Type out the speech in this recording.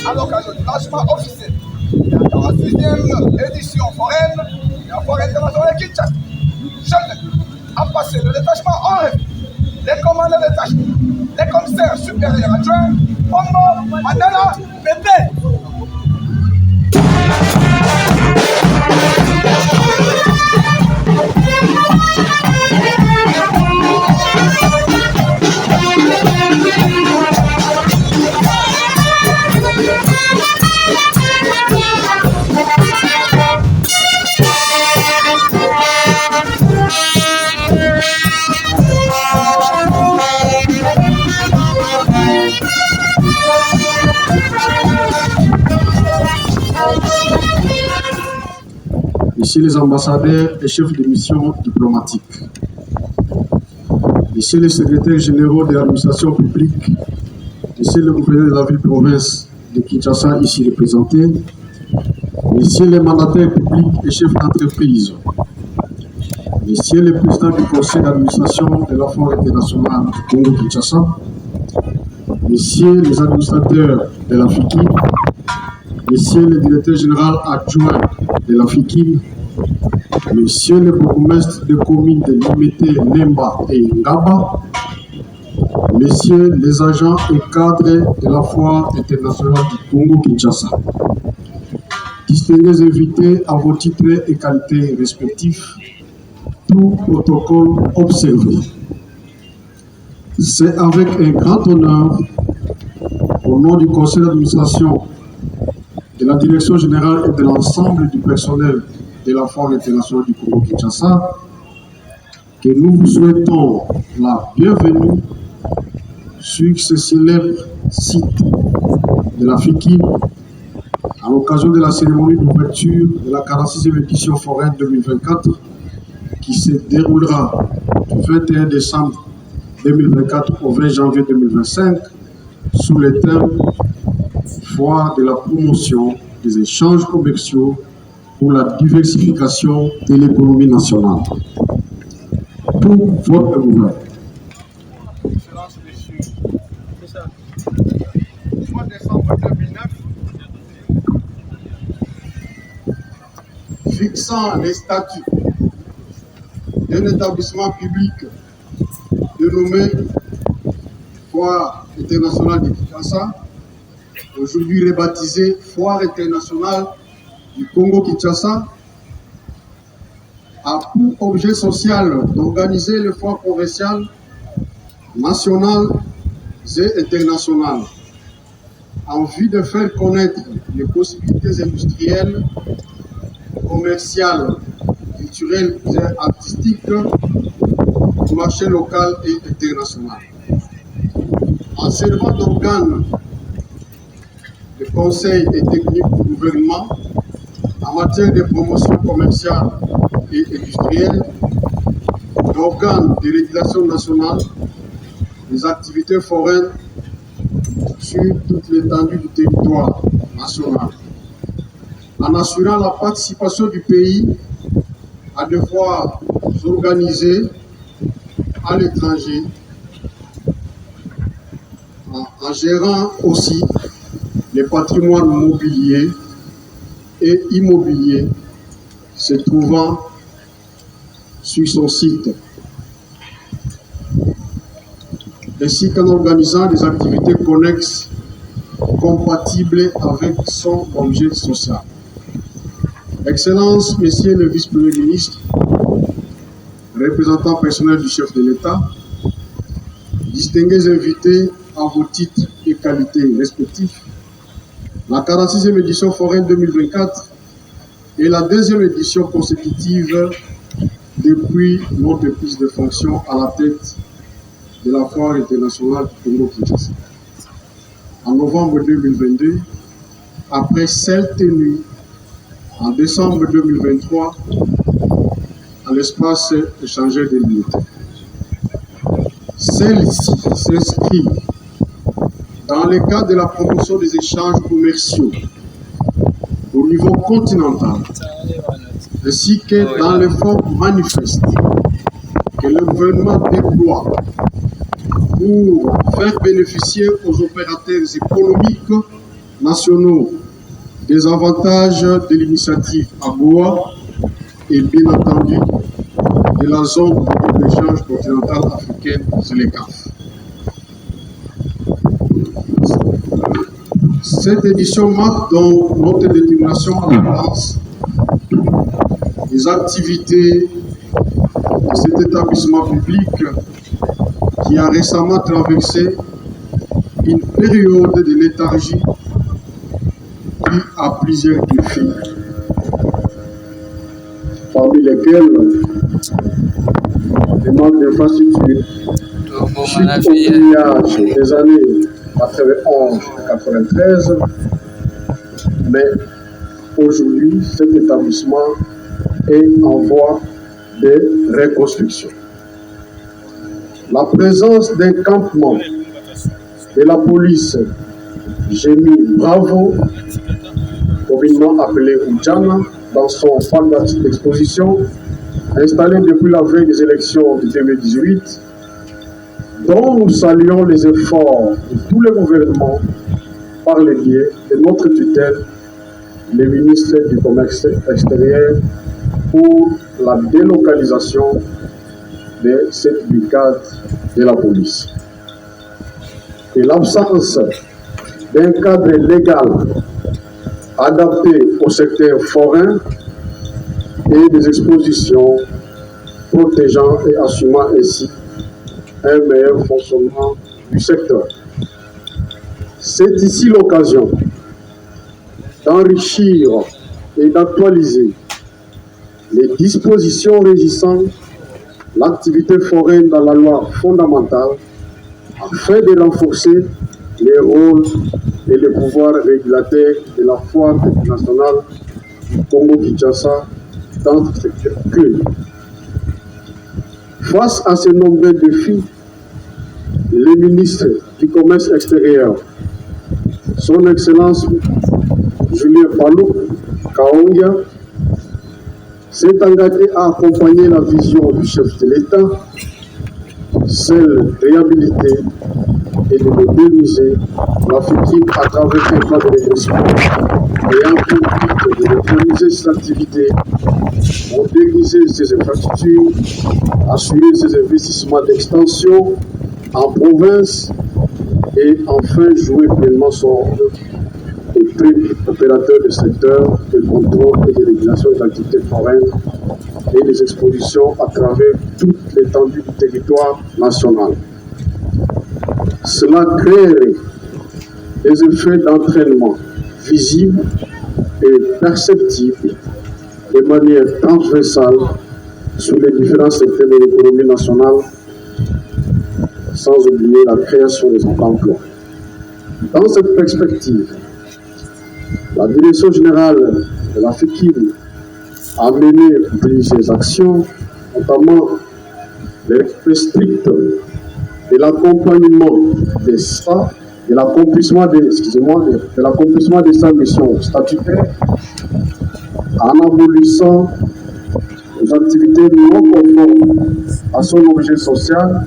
À l'occasion du lancement officiel de la 46e édition foraine et la foire internationale de Kinshasa, Jeune a passé le détachement en revue, les commandants de détachement, les commissaires supérieurs adjoints, Pombo, Mandela, Pépé. Messieurs les ambassadeurs et chefs de mission diplomatique, Messieurs les secrétaires généraux de l'administration publique, Messieurs le gouverneur de la ville-province de Kinshasa ici représentés, Messieurs les mandataires publics et chefs d'entreprise, Messieurs les présidents du conseil d'administration de la Foire internationale du Congo-Kinshasa, Messieurs les administrateurs de la FICI, Messieurs le directeur général adjoint de la FICI, Messieurs les bourgmestres des communes de Limité, Nemba et Ngaba, Messieurs les agents et cadres de la Foire internationale du Congo-Kinshasa, distingués invités à vos titres et qualités respectifs, tout protocole observé. C'est avec un grand honneur, au nom du conseil d'administration, de la direction générale et de l'ensemble du personnel de la Foire internationale du Congo-Kinshasa, que nous vous souhaitons la bienvenue sur ce célèbre site de la FICI à l'occasion de la cérémonie d'ouverture de la 46e édition foraine 2024 qui se déroulera du 21 décembre 2024 au 20 janvier 2025 sous le thème Foire de la promotion des échanges commerciaux pour la diversification de l'économie nationale. Pour votre gouvernement. Excellences, messieurs, le mois de décembre 2009, fixant les statuts d'un établissement public dénommé Foire internationale de Kinshasa, aujourd'hui rebaptisé Foire internationale du Congo-Kinshasa, a pour objet social d'organiser les foires provinciales, nationales et internationales en vue de faire connaître les possibilités industrielles, commerciales, culturelles et artistiques du marché local et international. En servant d'organe de conseil et technique du gouvernement en matière de promotion commerciale et industrielle, d'organes de régulation nationale des activités foraines sur toute l'étendue du territoire national, en assurant la participation du pays à des foires organisées à l'étranger, en gérant aussi les patrimoines mobiliers et immobiliers se trouvant sur son site, ainsi qu'en organisant des activités connexes compatibles avec son objet social. Excellences, Messieurs le vice-premier ministre, représentants personnels du chef de l'État, distingués invités à vos titres et qualités respectifs, La 46e édition foraine 2024 est la deuxième édition consécutive depuis notre prise de fonction à la tête de la foire internationale du Congo-Kinshasa. En novembre 2022, après celle tenue en décembre 2023 à l'espace échangeur des militaires. Celle-ci s'inscrit dans le cadre de la promotion des échanges commerciaux au niveau continental, ainsi que dans l'effort manifeste que le gouvernement déploie pour faire bénéficier aux opérateurs économiques nationaux des avantages de l'initiative AGOA et bien entendu de la zone d'échange continentale africaine, ZLECAf. Cette édition marque donc notre détermination à la base des activités de cet établissement public qui a récemment traversé une période de léthargie due à plusieurs défis, parmi lesquels le manque d'infrastructures, suite au pillage des années 91 et 93, mais aujourd'hui, cet établissement est en voie de reconstruction. La présence d'un campement de la police Gémi Bravo, communément appelé Oudjana, dans son parc d'exposition, installé depuis la veille des élections de 2018, dont nous saluons les efforts de tous les gouvernements par le biais de notre tutelle, le ministre du Commerce extérieur, pour la délocalisation de cette brigade de la police. Et l'absence d'un cadre légal adapté au secteur forain et des expositions protégeant et assumant ainsi un meilleur fonctionnement du secteur. C'est ici l'occasion d'enrichir et d'actualiser les dispositions régissant l'activité foraine dans la loi fondamentale afin de renforcer les rôles et les pouvoirs régulateurs de la foire internationale du Congo-Kinshasa dans ce secteur clé. Face à ces nombreux défis, le ministre du Commerce extérieur, son Excellence Julien Paluku Kahongya, s'est engagé à accompagner la vision du chef de l'État, celle de réhabiliter et de moderniser l'Afrique à travers un plan de réflexion ayant pour but de moderniser ses activités, moderniser ses infrastructures, assurer ses investissements d'extension en province et enfin jouer pleinement son rôle de opérateur du secteur de contrôle et de régulation des activités foraines et des expositions à travers toute l'étendue du territoire national. Cela créerait des effets d'entraînement visibles et perceptibles de manière transversale sur les différents secteurs de l'économie nationale, sans oublier la création des emplois. Dans cette perspective, la Direction générale de la FICIM a mené plusieurs actions, notamment le respect strict de l'accompagnement des États, de l'accomplissement de sa mission statutaire, en abolissant les activités non conformes à son objet social